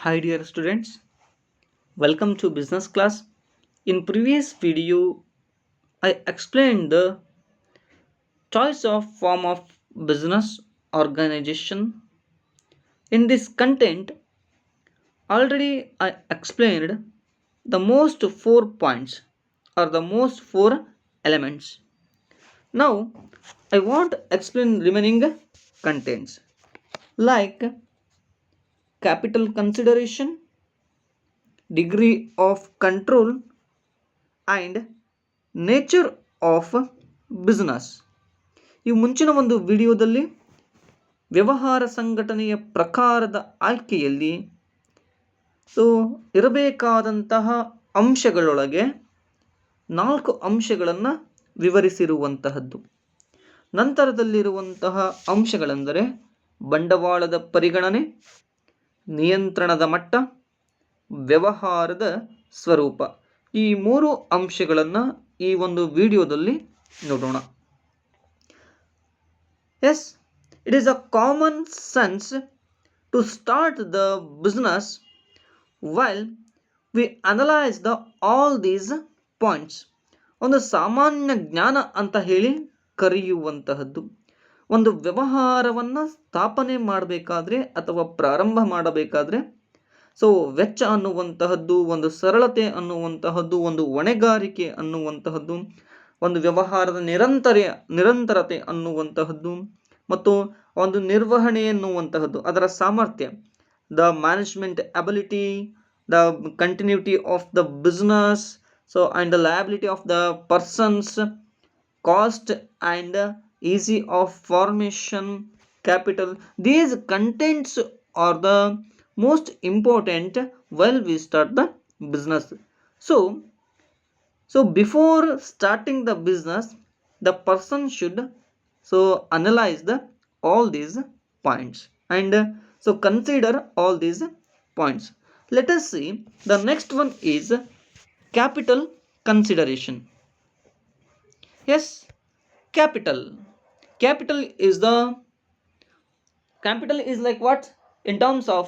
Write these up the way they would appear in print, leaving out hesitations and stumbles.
Hi dear students, welcome to business class. In previous video, I explained the choice of form of business organization. In this content, already I explained the most four points or the most four elements. Now, I want to explain remaining contents like capital consideration, degree of control, and nature of business. ಈ ಮುಂಚಿನ ಒಂದು ವಿಡಿಯೋದಲ್ಲಿ ವ್ಯವಹಾರ ಸಂಘಟನೆಯ ಪ್ರಕಾರದ ಆಯ್ಕೆಯಲ್ಲಿ ಇರಬೇಕಾದಂತಹ ಅಂಶಗಳೊಳಗೆ 4 ಅಂಶಗಳನ್ನು ವಿವರಿಸಿರುವಂತಹದ್ದು. ನಂತರದಲ್ಲಿರುವಂತಹ ಅಂಶಗಳೆಂದರೆ ಬಂಡವಾಳದ ಪರಿಗಣನೆ, ನಿಯಂತ್ರಣದ ಮಟ್ಟ, ವ್ಯವಹಾರದ ಸ್ವರೂಪ. ಈ 3 ಅಂಶಗಳನ್ನು ಈ ಒಂದು ವಿಡಿಯೋದಲ್ಲಿ ನೋಡೋಣ. Yes, it is a common sense to start the business while we analyse the all these points. ಒಂದು ಸಾಮಾನ್ಯ ಜ್ಞಾನ ಅಂತ ಹೇಳಿ ಕರೆಯುವಂತಹದ್ದು. ಒಂದು ವ್ಯವಹಾರವನ್ನು ಸ್ಥಾಪನೆ ಮಾಡಬೇಕಾದ್ರೆ ಅಥವಾ ಪ್ರಾರಂಭ ಮಾಡಬೇಕಾದ್ರೆ ವೆಚ್ಚ ಅನ್ನುವಂತಹದ್ದು, ಒಂದು ಸರಳತೆ ಅನ್ನುವಂತಹದ್ದು, ಒಂದು ಹೊಣೆಗಾರಿಕೆ ಅನ್ನುವಂತಹದ್ದು, ಒಂದು ವ್ಯವಹಾರದ ನಿರಂತರತೆ ಅನ್ನುವಂತಹದ್ದು ಮತ್ತು ಒಂದು ನಿರ್ವಹಣೆ ಎನ್ನುವಂತಹದ್ದು, ಅದರ ಸಾಮರ್ಥ್ಯ, the management ability, the continuity of the business, and the liability of the persons, cost and easy of formation, capital. These contents are the most important while we start the business. So before starting the business, the person should analyze all these points and consider all these points. Let us see, the next one is capital consideration. Yes, capital is like what in terms of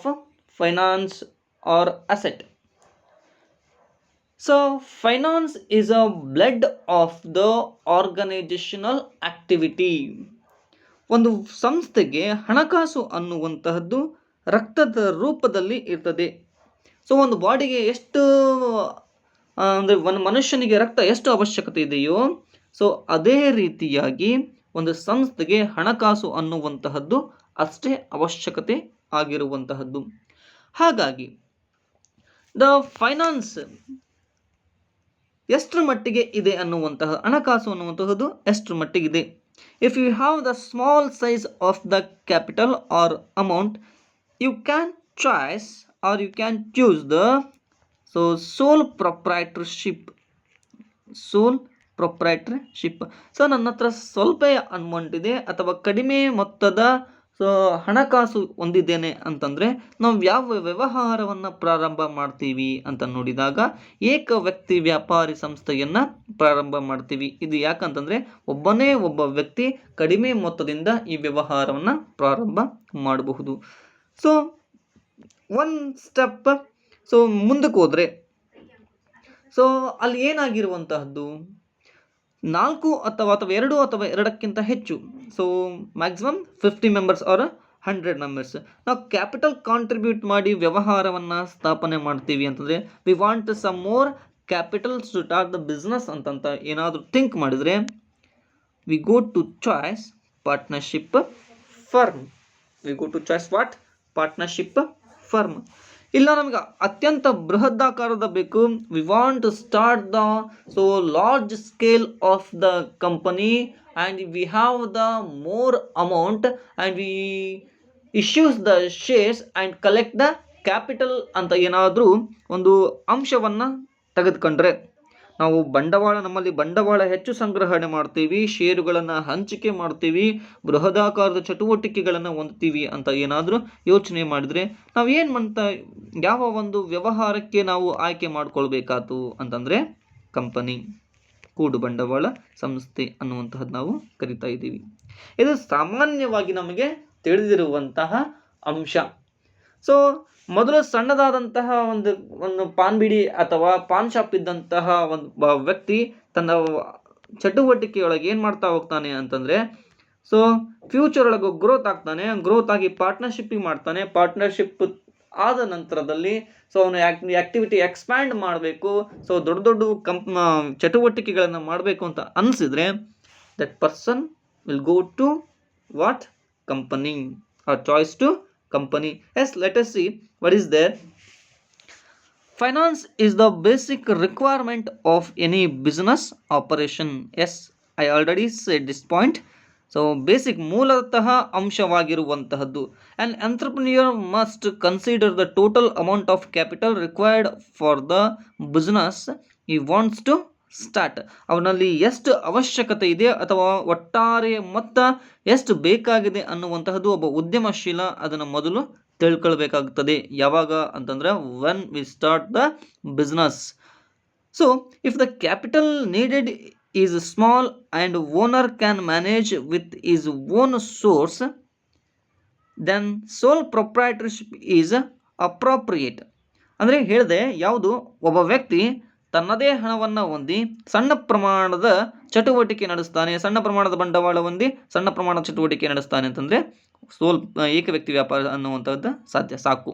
finance or asset. Finance is a blood of the organizational activity. ಒಂದು ಸಂಸ್ಥೆಗೆ ಹಣಕಾಸು ಅನ್ನುವಂತಹದ್ದು ರಕ್ತದ ರೂಪದಲ್ಲಿ ಇರ್ತದೆ. ಒಂದು ಬಾಡಿಗೆ ಎಷ್ಟು ಅಂದರೆ ಒಂದು ಮನುಷ್ಯನಿಗೆ ರಕ್ತ ಎಷ್ಟು ಅವಶ್ಯಕತೆ ಇದೆಯೋ ಅದೇ ರೀತಿಯಾಗಿ ಒಂದು ಸಂಸ್ಥೆಗೆ ಹಣಕಾಸು ಅನ್ನುವಂತಹದ್ದು ಅಷ್ಟೇ ಅವಶ್ಯಕತೆ ಆಗಿರುವಂತಹದ್ದು. ಹಾಗಾಗಿ ದ ಫೈನಾನ್ಸ್ ಎಷ್ಟರ ಮಟ್ಟಿಗೆ ಇದೆ ಅನ್ನುವಂತಹ, ಹಣಕಾಸು ಅನ್ನುವಂತಹದ್ದು ಎಷ್ಟರ ಮಟ್ಟಿಗಿದೆ. If you have the small size of the capital or amount, you can choice or you can choose the sole proprietorship. ನನ್ನ ಹತ್ರ ಸ್ವಲ್ಪ ಅಮೌಂಟ್ ಇದೆ ಅಥವಾ ಕಡಿಮೆ ಮೊತ್ತದ ಹಣಕಾಸು ಹೊಂದಿದ್ದೇನೆ ಅಂತಂದರೆ ನಾವು ಯಾವ ವ್ಯವಹಾರವನ್ನು ಪ್ರಾರಂಭ ಮಾಡ್ತೀವಿ ಅಂತ ನೋಡಿದಾಗ ಏಕ ವ್ಯಕ್ತಿ ವ್ಯಾಪಾರಿ ಸಂಸ್ಥೆಯನ್ನು ಪ್ರಾರಂಭ ಮಾಡ್ತೀವಿ. ಇದು ಯಾಕಂತಂದರೆ ಒಬ್ಬ ವ್ಯಕ್ತಿ ಕಡಿಮೆ ಮೊತ್ತದಿಂದ ಈ ವ್ಯವಹಾರವನ್ನು ಪ್ರಾರಂಭ ಮಾಡಬಹುದು. ಒನ್ ಸ್ಟೆಪ್ ಮುಂದಕ್ಕೆ ಹೋದರೆ ಅಲ್ಲಿ ಏನಾಗಿರುವಂತಹದ್ದು 4 ಅಥವಾ 2 ಅಥವಾ 2ಕ್ಕಿಂತ ಹೆಚ್ಚು, ಮ್ಯಾಕ್ಸಿಮಮ್ 50 ಮೆಂಬರ್ಸ್ ಆರ್ 100 ಮೆಂಬರ್ಸ್ ನಾವು ಕ್ಯಾಪಿಟಲ್ ಕಾಂಟ್ರಿಬ್ಯೂಟ್ ಮಾಡಿ ವ್ಯವಹಾರವನ್ನು ಸ್ಥಾಪನೆ ಮಾಡ್ತೀವಿ ಅಂತಂದರೆ we want some more capital to start the business ಅಂತ ಏನಾದರೂ ಥಿಂಕ್ ಮಾಡಿದರೆ we go to choice partnership firm. ಇಲ್ಲ ನಮಗೆ ಅತ್ಯಂತ ಬೃಹದಾಕಾರದ ಬೇಕು, we want to start the large scale of the company and we have the more amount and we issues the shares and collect the capital ಅಂತ ಏನಾದರೂ ಒಂದು ಅಂಶವನ್ನು ತೆಗೆದುಕೊಂಡ್ರೆ ನಾವು ನಮ್ಮಲ್ಲಿ ಬಂಡವಾಳ ಹೆಚ್ಚು ಸಂಗ್ರಹಣೆ ಮಾಡ್ತೀವಿ, ಷೇರುಗಳನ್ನು ಹಂಚಿಕೆ ಮಾಡ್ತೀವಿ, ಬೃಹದಾಕಾರದ ಚಟುವಟಿಕೆಗಳನ್ನು ಹೊಂದ್ತೀವಿ ಅಂತ ಏನಾದರೂ ಯೋಚನೆ ಮಾಡಿದರೆ ನಾವು ಯಾವ ಒಂದು ವ್ಯವಹಾರಕ್ಕೆ ನಾವು ಆಯ್ಕೆ ಮಾಡ್ಕೊಳ್ಬೇಕಾತು ಅಂತಂದರೆ ಕಂಪನಿ, ಕೂಡು ಬಂಡವಾಳ ಸಂಸ್ಥೆ ಅನ್ನುವಂತಹದ್ದು ನಾವು ಕರಿತಾ ಇದ್ದೀವಿ. ಇದು ಸಾಮಾನ್ಯವಾಗಿ ನಮಗೆ ತಿಳಿದಿರುವಂತಹ ಅಂಶ. ಸೊ ಮೊದಲು ಸಣ್ಣದಾದಂತಹ ಒಂದು ಪಾನ್ ಬಿಡಿ ಅಥವಾ ಪಾನ್ ಶಾಪ್ ಇದ್ದಂತಹ ಒಂದು ವ್ಯಕ್ತಿ ತನ್ನ ಚಟುವಟಿಕೆಯೊಳಗೆ ಏನು ಮಾಡ್ತಾ ಹೋಗ್ತಾನೆ ಅಂತಂದರೆ, ಸೊ ಫ್ಯೂಚರ್ ಒಳಗೆ ಗ್ರೋತ್ ಆಗಿ ಪಾರ್ಟ್ನರ್ಶಿಪ್ಪಿಗೆ ಮಾಡ್ತಾನೆ. ಪಾರ್ಟ್ನರ್ಶಿಪ್ ಆದ ನಂತರದಲ್ಲಿ ಸೊ ಅವನು ಆ್ಯಕ್ಟಿವಿಟಿ ಎಕ್ಸ್ಪ್ಯಾಂಡ್ ಮಾಡಬೇಕು, ಸೊ ದೊಡ್ಡ ಚಟುವಟಿಕೆಗಳನ್ನು ಮಾಡಬೇಕು ಅಂತ ಅನಿಸಿದರೆ that person will go to what company or choice to company. Yes, let us see what is there. Finance is the basic requirement of any business operation. Yes, I already said this point. So basic ಮೂಲತಃ ಅಂಶವಾಗಿರುವಂತಹದ್ದು. An entrepreneur must consider the total amount of capital required for the business he wants to start. ಅವನಲ್ಲಿ ಎಷ್ಟು ಅವಶ್ಯಕತೆ ಇದೆ ಅಥವಾ ಒಟ್ಟಾರೆ ಮೊತ್ತ ಎಷ್ಟು ಬೇಕಾಗಿದೆ ಅನ್ನುವಂತಹದ್ದು ಒಬ್ಬ ಉದ್ಯಮಶೀಲ ಅದನ್ನು ಮೊದಲು ತಿಳ್ಕೊಳ್ಬೇಕಾಗುತ್ತದೆ. ಯಾವಾಗ ಅಂತಂದ್ರೆ when we start the business. So if the capital needed is small and owner can manage with his own source, then sole proprietorship is appropriate. ಅಂದರೆ ಹೇಳಿದೆ, ಯಾವುದು ಒಬ್ಬ ವ್ಯಕ್ತಿ ತನ್ನದೇ ಹಣವನ್ನು ಹೊಂದಿ ಸಣ್ಣ ಪ್ರಮಾಣದ ಚಟುವಟಿಕೆ ನಡೆಸ್ತಾನೆ, ಸಣ್ಣ ಪ್ರಮಾಣದ ಬಂಡವಾಳ ಹೊಂದಿ ಸಣ್ಣ ಪ್ರಮಾಣದ ಚಟುವಟಿಕೆ ನಡೆಸ್ತಾನೆ ಅಂತಂದರೆ ಏಕ ವ್ಯಕ್ತಿ ವ್ಯಾಪಾರ ಅನ್ನುವಂಥದ್ದು ಸಾಕು.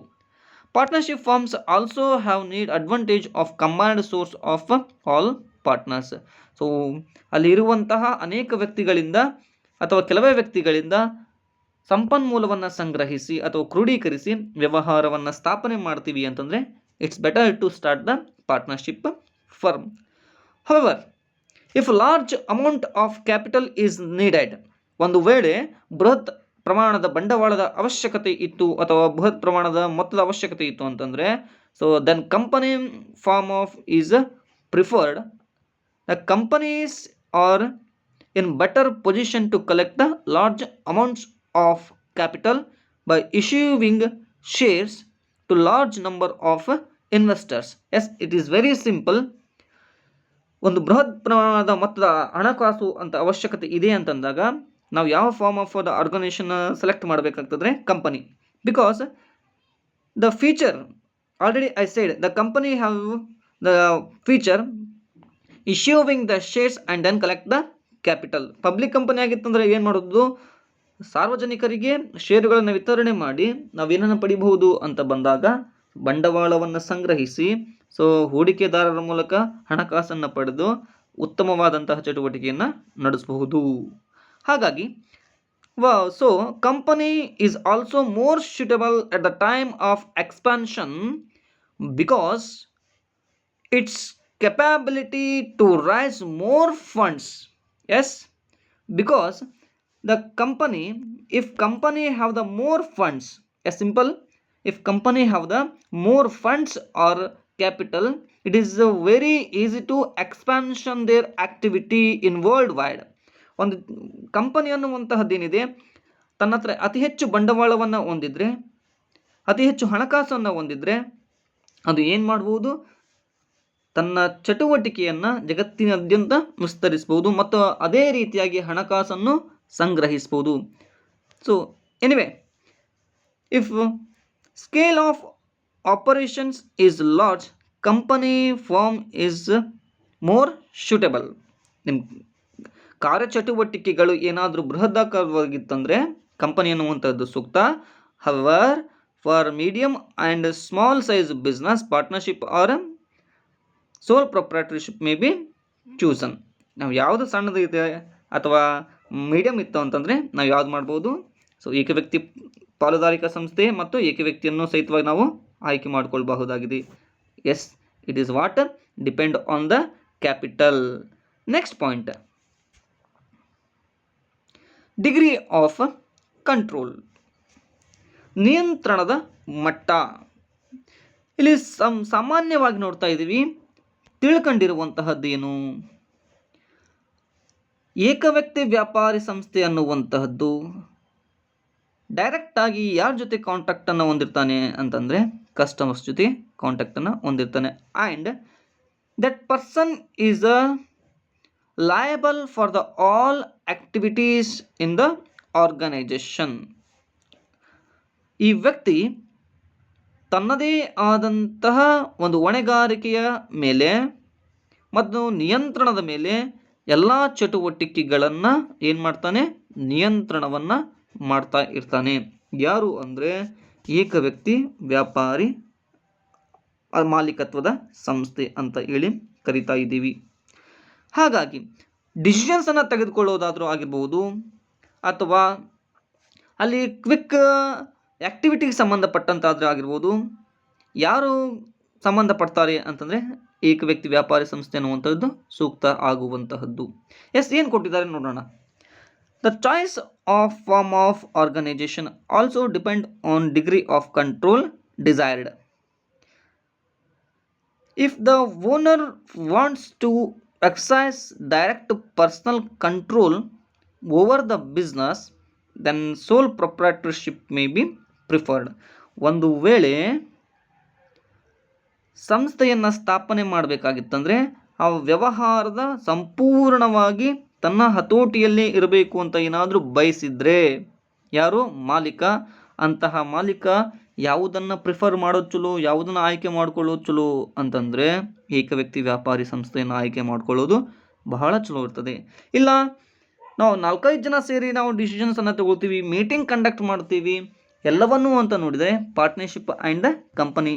Partnership firms also have need advantage of combined source of all partners. So ಅಲ್ಲಿ ಇರುವಂತಹ ಅನೇಕ ವ್ಯಕ್ತಿಗಳಿಂದ ಅಥವಾ ಕೆಲವೇ ವ್ಯಕ್ತಿಗಳಿಂದ ಸಂಪನ್ಮೂಲವನ್ನು ಸಂಗ್ರಹಿಸಿ ಅಥವಾ ಕ್ರೋಢೀಕರಿಸಿ ವ್ಯವಹಾರವನ್ನು ಸ್ಥಾಪನೆ ಮಾಡ್ತೀವಿ ಅಂತಂದರೆ it's better to start the partnership firm. However, if large amount of capital is needed, ಒಂದು ವೇಳೆ ಬೃಹತ್ ಪ್ರಮಾಣದ ಬಂಡವಾಳದ ಅವಶ್ಯಕತೆ ಇತ್ತು ಅಥವಾ ಬೃಹತ್ ಪ್ರಮಾಣದ ಮೊತ್ತದ ಅವಶ್ಯಕತೆ ಇತ್ತು ಅಂತಂದರೆ, so then company form of is preferred. The companies are in better position to collect the large amounts of capital by issuing shares to large number of investors. Yes, it is very simple. ಒಂದು ಬೃಹತ್ ಪ್ರಮಾಣದ ಮೊತ್ತದ ಹಣಕಾಸು ಅಂತ ಅವಶ್ಯಕತೆ ಇದೆ ಅಂತಂದಾಗ ನಾವು ಯಾವ form of the organisation select ಮಾಡಬೇಕಾಗ್ತದೆ? Company. Because the feature already inside the company have the feature issuing the shares and then collect the capital. Public company ಆಗಿತ್ತಂದರೆ ಏನು ಮಾಡೋದು? ಸಾರ್ವಜನಿಕರಿಗೆ ಷೇರುಗಳನ್ನು ವಿತರಣೆ ಮಾಡಿ ನಾವೇನನ್ನು ಪಡಿಬಹುದು ಅಂತ ಬಂದಾಗ ಬಂಡವಾಳವನ್ನು ಸಂಗ್ರಹಿಸಿ ಸೊ ಹೂಡಿಕೆದಾರರ ಮೂಲಕ ಹಣಕಾಸನ್ನು ಪಡೆದು ಉತ್ತಮವಾದಂತಹ ಚಟುವಟಿಕೆಯನ್ನು ನಡೆಸಬಹುದು. ಹಾಗಾಗಿ so company is also more suitable at the time of expansion because its capability to raise more funds. Yes, because the company, if company have the more funds, yes simple, if company have the more funds or capital, it is very easy to expansion their activity in worldwide. ಒಂದು company ಅನ್ನುವಂತಹದ್ದೇನಿದೆ ತನ್ನ ಹತ್ರ ಅತಿ ಹೆಚ್ಚು ಬಂಡವಾಳವನ್ನು ಹೊಂದಿದ್ರೆ, ಅತಿ ಹೆಚ್ಚು ಹಣಕಾಸನ್ನು ಹೊಂದಿದ್ರೆ ಅದು ಏನು ಮಾಡ್ಬೋದು? ತನ್ನ ಚಟುವಟಿಕೆಯನ್ನು ಜಗತ್ತಿನಾದ್ಯಂತ ವಿಸ್ತರಿಸ್ಬೋದು ಮತ್ತು ಅದೇ ರೀತಿಯಾಗಿ ಹಣಕಾಸನ್ನು ಸಂಗ್ರಹಿಸ್ಬೋದು. So anyway, if scale of operations is large, company firm is more suitable. ನಿಮ್ಮ ಕಾರ್ಯಚಟುವಟಿಕೆಗಳು ಏನಾದರೂ ಬೃಹದಾಕಾರವಾಗಿತ್ತಂದರೆ ಕಂಪನಿ ಅನ್ನುವಂಥದ್ದು ಸೂಕ್ತ. However for medium and small size business partnership or sole proprietorship may be chosen. ನಾವು ಯಾವುದು ಸಣ್ಣದಿದೆ ಅಥವಾ ಮೀಡಿಯಮ್ ಇತ್ತು ಅಂತಂದರೆ ನಾವು ಯಾವ್ದು ಮಾಡ್ಬೋದು? ಸೊ ಏಕ ವ್ಯಕ್ತಿ ಪಾಲುದಾರಿಕಾ ಸಂಸ್ಥೆ ಮತ್ತು ಏಕ ವ್ಯಕ್ತಿಯನ್ನು ಸಹಿತವಾಗಿ ನಾವು ಆಯ್ಕೆ ಮಾಡಿಕೊಳ್ಳಬಹುದಾಗಿದೆ. Yes, it is what depend on the capital. Next point, degree of control, ನಿಯಂತ್ರಣದ ಮಟ್ಟ. ಇಲ್ಲಿ ಸಾಮಾನ್ಯವಾಗಿ ನೋಡ್ತಾ ಇದ್ದೀವಿ, ತಿಳ್ಕೊಂಡಿರುವಂತಹದ್ದೇನು? ಏಕ ವ್ಯಕ್ತಿ ವ್ಯಾಪಾರಿ ಸಂಸ್ಥೆ ಅನ್ನುವಂತಹದ್ದು ಡೈರೆಕ್ಟಾಗಿ ಯಾರ ಜೊತೆ ಕಾಂಟ್ಯಾಕ್ಟನ್ನು ಹೊಂದಿರ್ತಾನೆ ಅಂತಂದರೆ ಕಸ್ಟಮರ್ಸ್ ಜೊತೆ ಕಾಂಟ್ಯಾಕ್ಟನ್ನು ಹೊಂದಿರ್ತಾನೆ. And that person is liable for the all activities in the organisation. ಈ ವ್ಯಕ್ತಿ ತನ್ನದೇ ಆದಂತಹ ಒಂದು ಹೊಣೆಗಾರಿಕೆಯ ಮೇಲೆ ಮತ್ತು ನಿಯಂತ್ರಣದ ಮೇಲೆ ಎಲ್ಲ ಚಟುವಟಿಕೆಗಳನ್ನು ಏನು ಮಾಡ್ತಾನೆ, ನಿಯಂತ್ರಣವನ್ನು ಮಾಡ್ತಾ ಇರ್ತಾನೆ. ಯಾರು ಅಂದರೆ ಏಕ ವ್ಯಕ್ತಿ ವ್ಯಾಪಾರಿ ಮಾಲೀಕತ್ವದ ಸಂಸ್ಥೆ ಅಂತ ಹೇಳಿ ಕರಿತಾ ಇದ್ದೀವಿ. ಹಾಗಾಗಿ ಡಿಸಿಷನ್ಸನ್ನು ತೆಗೆದುಕೊಳ್ಳೋದಾದರೂ ಆಗಿರ್ಬೋದು, ಅಥವಾ ಅಲ್ಲಿ ಕ್ವಿಕ್ ಆ್ಯಕ್ಟಿವಿಟಿಗೆ ಸಂಬಂಧಪಟ್ಟಂತಾದರೂ ಆಗಿರ್ಬೋದು, ಯಾರು ಸಂಬಂಧಪಡ್ತಾರೆ ಅಂತಂದರೆ ಏಕ ವ್ಯಕ್ತಿ ವ್ಯಾಪಾರಿ ಸಂಸ್ಥೆ ಅನ್ನುವಂಥದ್ದು ಸೂಕ್ತ ಆಗುವಂತಹದ್ದು. ಏನು ಕೊಟ್ಟಿದ್ದಾರೆ ನೋಡೋಣ. The choice of form of organisation also depend on degree of control desired. If the owner wants to exercise direct personal control over the business, then sole proprietorship may be preferred. ಒಂದು ವೇಳೆ ಸಂಸ್ಥೆಯನ್ನು ಸ್ಥಾಪನೆ ಮಾಡಬೇಕಾಗಿತ್ತಂದರೆ ಆ ವ್ಯವಹಾರದ ಸಂಪೂರ್ಣವಾಗಿ ತನ್ನ ಹತೋಟಿಯಲ್ಲೇ ಇರಬೇಕು ಅಂತ ಏನಾದರೂ ಬಯಸಿದರೆ, ಯಾರು ಮಾಲೀಕ, ಅಂತಹ ಮಾಲೀಕ ಯಾವುದನ್ನು ಪ್ರಿಫರ್ ಮಾಡೋದು ಚಲೋ, ಯಾವುದನ್ನು ಆಯ್ಕೆ ಮಾಡ್ಕೊಳ್ಳೋದು ಚಲೋ ಅಂತಂದರೆ ಏಕ ವ್ಯಕ್ತಿ ವ್ಯಾಪಾರಿ ಸಂಸ್ಥೆಯನ್ನು ಆಯ್ಕೆ ಮಾಡ್ಕೊಳ್ಳೋದು ಬಹಳ ಚಲೋ ಇರ್ತದೆ. ಇಲ್ಲ ನಾವು 4-5 ಜನ ಸೇರಿ ನಾವು ಡಿಸಿಷನ್ಸನ್ನು ತಗೊಳ್ತೀವಿ, ಮೀಟಿಂಗ್ ಕಂಡಕ್ಟ್ ಮಾಡ್ತೀವಿ, ಎಲ್ಲವನ್ನೂ ಅಂತ ನೋಡಿದರೆ ಪಾರ್ಟ್ನರ್ಶಿಪ್ ಆ್ಯಂಡ್ ಕಂಪನಿ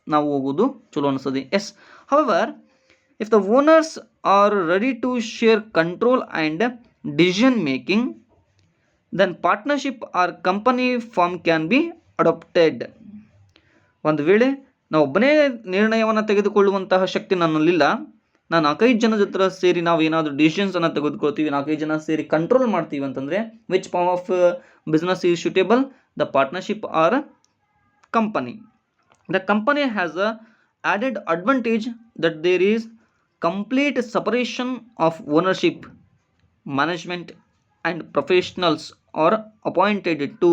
ನಾವು ಹೋಗೋದು ಚಲೋ ಅನಿಸ್ತದೆ. Yes, however if the owners are ready to share control and decision making, then partnership or company form can be adapted. ಒಂದು ವೇಳೆ ನಾವು ಒಬ್ಬನೇ ನಿರ್ಣಯವನ್ನು ತೆಗೆದುಕೊಳ್ಳುವಂತಹ ಶಕ್ತಿ ನನ್ನಲ್ಲಿಲ್ಲ, ನಾನು 4-5 ಜನ ಜೊತೆ ಸೇರಿ ನಾವು ಏನಾದರೂ ಡಿಸಿಷನ್ಸನ್ನು ತೆಗೆದುಕೊಳ್ತೀವಿ, 4-5 ಜನ ಸೇರಿ ಕಂಟ್ರೋಲ್ ಮಾಡ್ತೀವಿ ಅಂತಂದರೆ which form of business is suitable, the partnership or company. The company has a added advantage that there is complete separation of ownership. Management and professionals are appointed to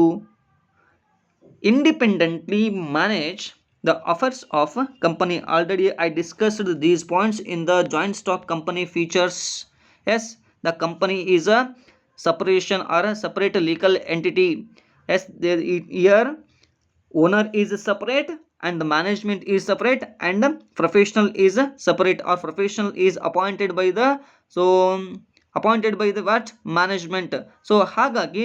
independently manage the affairs of a company. Already I discussed these points in the joint stock company features. Yes, the company is a separation or a separate legal entity. Yes, here owner is separate and the management is separate and the professional is separate, or professional is appointed by the what management. So ಹಾಗಾಗಿ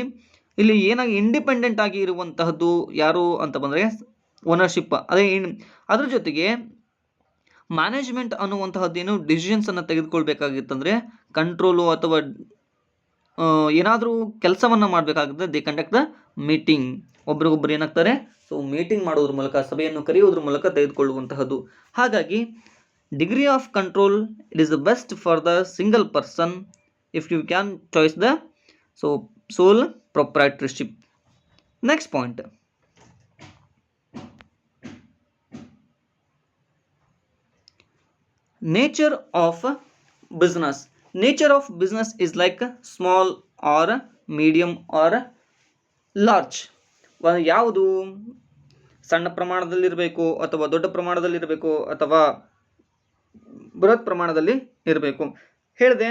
ಇಲ್ಲಿ ಏನಾಗಿ independent ಆಗಿ ಇರುವಂತಹದ್ದು ಯಾರು ಅಂತ ಬಂದರೆ ownership. ಅದ್ರ ಜೊತೆಗೆ ಮ್ಯಾನೇಜ್ಮೆಂಟ್ ಅನ್ನುವಂತಹದ್ದೇನು ಡಿಸಿಷನ್ಸನ್ನು ತೆಗೆದುಕೊಳ್ಬೇಕಾಗಿತ್ತಂದರೆ ಕಂಟ್ರೋಲು ಅಥವಾ ಏನಾದರೂ ಕೆಲಸವನ್ನು ಮಾಡಬೇಕಾಗುತ್ತೆ, ದೇ ಕಂಡಕ್ಟ್ ದ ಮೀಟಿಂಗ್. ಒಬ್ರಿಗೊಬ್ಬರು ಏನಾಗ್ತಾರೆ, ಸೊ ಮೀಟಿಂಗ್ ಮಾಡೋದ್ರ ಮೂಲಕ, ಸಭೆಯನ್ನು ಕರೆಯೋದ್ರ ಮೂಲಕ ತೆಗೆದುಕೊಳ್ಳುವಂತಹದ್ದು. ಹಾಗಾಗಿ degree of control it is the best for the single person if you can choice the sole proprietorship. Next point, nature of business. Nature of business is like small or medium or large. ಯಾವುದು ಸಣ್ಣ ಪ್ರಮಾಣದಲ್ಲಿರಬೇಕು ಅಥವಾ ದೊಡ್ಡ ಪ್ರಮಾಣದಲ್ಲಿರಬೇಕು ಅಥವಾ ಬೃಹತ್ ಪ್ರಮಾಣದಲ್ಲಿ ಇರಬೇಕು. ಹೇಳಿದೆ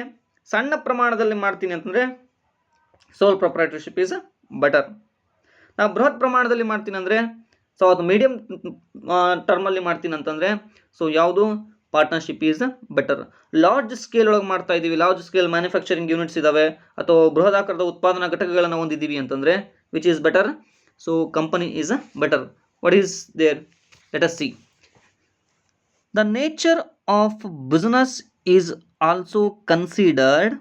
ಸಣ್ಣ ಪ್ರಮಾಣದಲ್ಲಿ ಮಾಡ್ತೀನಿ ಅಂತಂದರೆ ಸೋಲ್ ಪ್ರೊಪ್ರೈಟರ್ಶಿಪ್ ಈಸ್ ಬೆಟರ್. ನಾವು ಬೃಹತ್ ಪ್ರಮಾಣದಲ್ಲಿ ಮಾಡ್ತೀನಿ ಅಂದರೆ, ಸೊ ಅದು ಮೀಡಿಯಂ ಟರ್ಮಲ್ಲಿ ಮಾಡ್ತೀನಿ ಅಂತಂದರೆ ಸೊ ಯಾವುದು partnership is better. Large scale ಒಳಗೆ ಮಾಡ್ತಾ ಇದ್ದೀವಿ, ಲಾರ್ಜ್ ಸ್ಕೇಲ್ ಮ್ಯಾನುಫ್ಯಾಕ್ಚರಿಂಗ್ ಯೂನಿಟ್ಸ್ ಇದ್ದಾವೆ ಅಥವಾ ಬೃಹದಾಕಾರದ ಉತ್ಪಾದನಾ ಘಟಕಗಳನ್ನು ಹೊಂದಿದ್ದೀವಿ ಅಂತಂದರೆ which is better, so company is better. What is there, let us see. The nature of business is also considered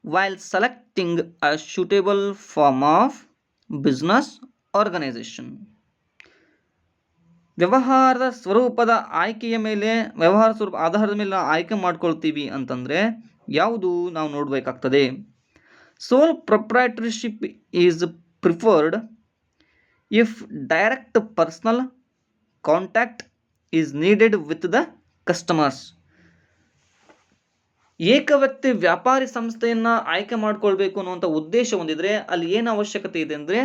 while selecting a suitable form of business organization. ವ್ಯವಹಾರದ ಸ್ವರೂಪದ ಆಯ್ಕೆಯ ಮೇಲೆ, ವ್ಯವಹಾರ ಸ್ವರೂಪ ಆಧಾರದ ಮೇಲೆ ನಾವು ಆಯ್ಕೆ ಮಾಡ್ಕೊಳ್ತೀವಿ ಅಂತಂದರೆ ಯಾವುದು ನಾವು ನೋಡಬೇಕಾಗ್ತದೆ. Sole proprietorship is preferred if direct personal contact is needed with the customers. ಏಕ ವ್ಯಕ್ತಿ ವ್ಯಾಪಾರಿ ಸಂಸ್ಥೆಯನ್ನು ಆಯ್ಕೆ ಮಾಡಿಕೊಳ್ಬೇಕು ಅನ್ನುವಂಥ ಉದ್ದೇಶ ಹೊಂದಿದರೆ ಅಲ್ಲಿ ಏನು ಅವಶ್ಯಕತೆ ಇದೆ ಅಂದರೆ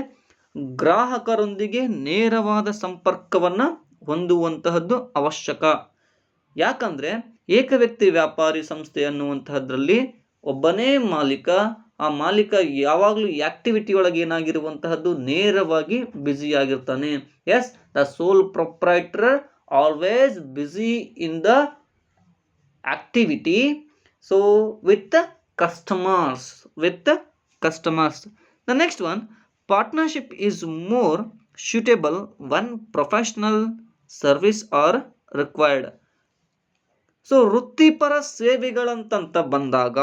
ಗ್ರಾಹಕರೊಂದಿಗೆ ನೇರವಾದ ಸಂಪರ್ಕವನ್ನು ಹೊಂದುವಂತಹದ್ದು ಅವಶ್ಯಕ. ಯಾಕಂದರೆ ಏಕ ವ್ಯಕ್ತಿ ವ್ಯಾಪಾರಿ ಸಂಸ್ಥೆ ಅನ್ನುವಂತಹದ್ರಲ್ಲಿ ಒಬ್ಬನೇ ಮಾಲೀಕ ಆ ಮಾಲೀಕ ಯಾವಾಗಲೂ ಆಕ್ಟಿವಿಟಿ ಒಳಗೆ ಏನಾಗಿರುವಂತಹದ್ದು ನೇರವಾಗಿ ಬ್ಯುಸಿ ಆಗಿರ್ತಾನೆ. Yes, the sole proprietor always busy in the activity, so with the customers. The next one, partnership is more suitable when professional service are required. So ವೃತ್ತಿಪರ ಸೇವೆಗಳಂತ ಬಂದಾಗ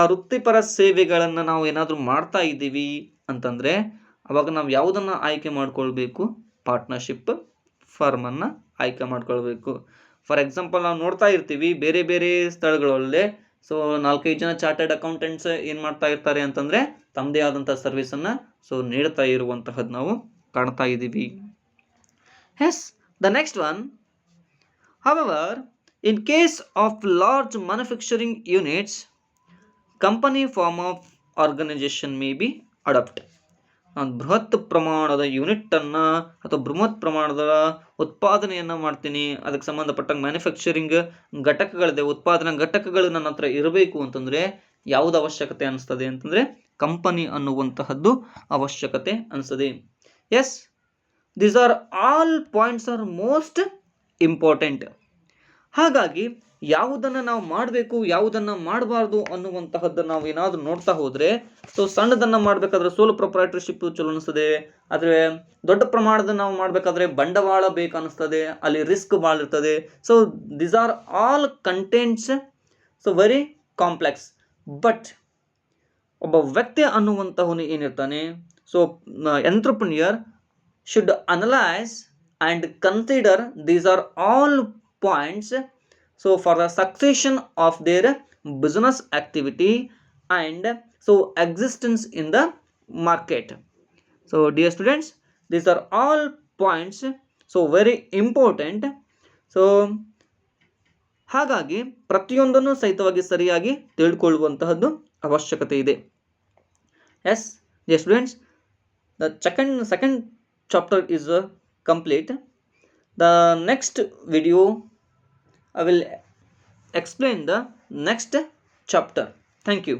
ಆ ವೃತ್ತಿಪರ ಸೇವೆಗಳನ್ನು ನಾವು ಏನಾದರೂ ಮಾಡ್ತಾ ಇದ್ದೀವಿ ಅಂತಂದರೆ ಅವಾಗ ನಾವು ಯಾವುದನ್ನು ಆಯ್ಕೆ ಮಾಡ್ಕೊಳ್ಬೇಕು? ಪಾರ್ಟ್ನರ್ಶಿಪ್ ಫರ್ಮನ್ನು ಆಯ್ಕೆ ಮಾಡ್ಕೊಳ್ಬೇಕು. ಫಾರ್ ಎಕ್ಸಾಂಪಲ್ ನಾವು ನೋಡ್ತಾ ಇರ್ತೀವಿ ಬೇರೆ ಬೇರೆ ಸ್ಥಳಗಳಲ್ಲಿ, ಸೊ 4-5 ಜನ ಚಾರ್ಟರ್ಡ್ ಅಕೌಂಟೆಂಟ್ಸ್ ಏನು ಮಾಡ್ತಾ ಇರ್ತಾರೆ ಅಂತಂದರೆ ತಮ್ಮದೇ ಆದಂಥ ಸರ್ವಿಸನ್ನು ಸೊ ನೀಡ್ತಾ ಇರುವಂತಹದ್ದು ನಾವು ಕಾಣ್ತಾ ಇದ್ದೀವಿ. Yes, the next one, however in case of large manufacturing units, company form of organisation may be adapt. ಬೃಹತ್ ಪ್ರಮಾಣದ ಯೂನಿಟನ್ನು ಅಥವಾ ಬೃಹತ್ ಪ್ರಮಾಣದ ಉತ್ಪಾದನೆಯನ್ನು ಮಾಡ್ತೀನಿ, ಅದಕ್ಕೆ ಸಂಬಂಧಪಟ್ಟಂಗೆ ಮ್ಯಾನುಫ್ಯಾಕ್ಚರಿಂಗ್ ಘಟಕಗಳಿದೆ, ಉತ್ಪಾದನಾ ಘಟಕಗಳು ನನ್ನ ಹತ್ರ ಇರಬೇಕು ಅಂತಂದರೆ ಯಾವುದು ಅವಶ್ಯಕತೆ ಅನಿಸ್ತದೆ ಅಂತಂದರೆ ಕಂಪನಿ ಅನ್ನುವಂತಹದ್ದು ಅವಶ್ಯಕತೆ ಅನಿಸ್ತದೆ. Yes, these are all points are most important. ಹಾಗಾಗಿ ಯಾವುದನ್ನು ನಾವು ಮಾಡಬೇಕು, ಯಾವುದನ್ನು ಮಾಡಬಾರ್ದು ಅನ್ನುವಂತಹದ್ದನ್ನು ನಾವು ಏನಾದರೂ ನೋಡ್ತಾ ಹೋದರೆ, ಸೊ ಸಣ್ಣದನ್ನು ಮಾಡಬೇಕಾದ್ರೆ ಸೋಲ್ ಪ್ರೊಪ್ರೈಟರ್ಶಿಪ್ ಚಲೋ ಅನಿಸ್ತದೆ, ಆದರೆ ದೊಡ್ಡ ಪ್ರಮಾಣದ ನಾವು ಮಾಡಬೇಕಾದ್ರೆ ಬಂಡವಾಳ ಬೇಕು ಅನ್ನಿಸ್ತದೆ, ಅಲ್ಲಿ ರಿಸ್ಕ್ ಭಾಳ ಇರ್ತದೆ. So these are all contents so very complex. But ಒಬ್ಬ ವ್ಯಕ್ತಿ ಅನ್ನುವಂತಹವನು ಏನಿರ್ತಾನೆ, so entrepreneur should analyse and consider these are all points so for the succession of their business activity and so existence in the market. So dear students, these are all points so very important. So ಹಾಗಾಗಿ ಪ್ರತಿಯೊಂದನ್ನು ಸಹಿತವಾಗಿ ಸರಿಯಾಗಿ ತಿಳ್ಕೊಳ್ಳುವಂತಹದ್ದು ಅವಶ್ಯಕತೆ ಇದೆ. Yes dear students, the second chapter is complete. The next video I will explain the next chapter. Thank you.